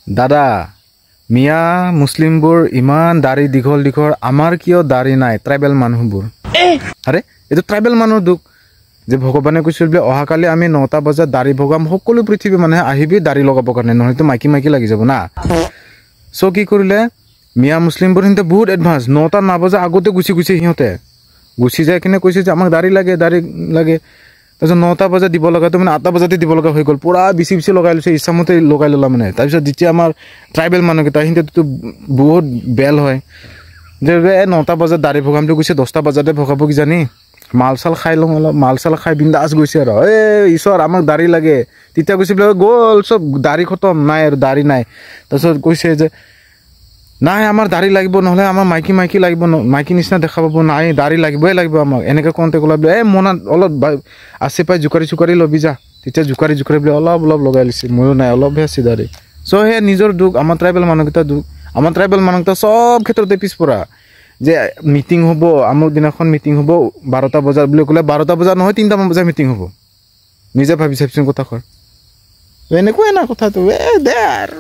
দাদা মিয়া মুছলিমবোৰ ইমান দাড়ি দীঘল দীঘল আমাৰ কিয় দাড়ি নাই ট্ৰাইবেল মানুহবোৰ আৰে এইটো ট্ৰাইবেল মানুহ দুখ যে ভগৱানে কৈছিল যে অহাকালি আমি 9টা বজাত দাড়ি ভগাম সকলো পৃথিৱী মানুহে আহিবি দাড়ি লগাবৰ কাৰণে নহয়তো মাইকী মাইকী লাগি যাব না সো কি কৰিলে মিয়া মুছলিমবোৰ হিতে বহুত এডভান্স 9টা নাবজা আগতে গুছি সিহঁতে গুছি যায় কিনে কৈছে যে আমাক দাড়ি লাগে তাৰপিছত 9টা বজাত দিব লগাটো মানে 8টা বজাতে দিব লগা হৈ গ'ল পুৰা বিচি লগাই লৈছে ইচ্ছামতে লগাই ল'লা মানে তাৰপিছত যেতিয়া আমাৰ ট্ৰাইবেল মানুহকেইটা সিহঁতেতো বহুত বেল হয় যে 9টা বজাত দাড়ি ভগামটো গৈছে 10টা বজাতে ভগাব কি জানি মালচাল খাই লওঁ অলপ মালচাল খাই বিন্দাছ গৈছে আৰু ঈশ্বৰ আমাক দাড়ি লাগে তেতিয়া কৈছে বোলে গ'ল চব দাড়ি খতম নাই আৰু দাড়ি নাই তাৰপিছত কৈছে যে নাই আমাৰ দাড়ি লাগিব নহলে আমাৰ মাইকী লাগিব মাইকী নিচিনা দেখা পাব নাই দাড়ি লাগিবই লাগিব আমাক এনেকৈ কওঁতে ক'লা বোলে মনত অলপ আছে পাই জোকাৰি ল'বি যা তেতিয়া জোকাৰি বোলে অলপ লগাই লৈছে ময়ো নাই অলপহে আছে দাড়ি চ' সেই নিজৰ দুখ আমাৰ ট্ৰাইবেল মানুহকেইটা দুখ আমাৰ ট্ৰাইবেল মানুহকেইটা চব ক্ষেত্ৰতে পিছপৰা যে মিটিং হ'ব আমুক দিনাখন মিটিং হ'ব 12টা বজাত বুলি ক'লে 12টা বজাত নহয় 3টামান বজাত মিটিং হ'ব নিজে ভাবি চাবিচোন কথাষাৰ এনেকুৱাই না কথাটো দে আৰু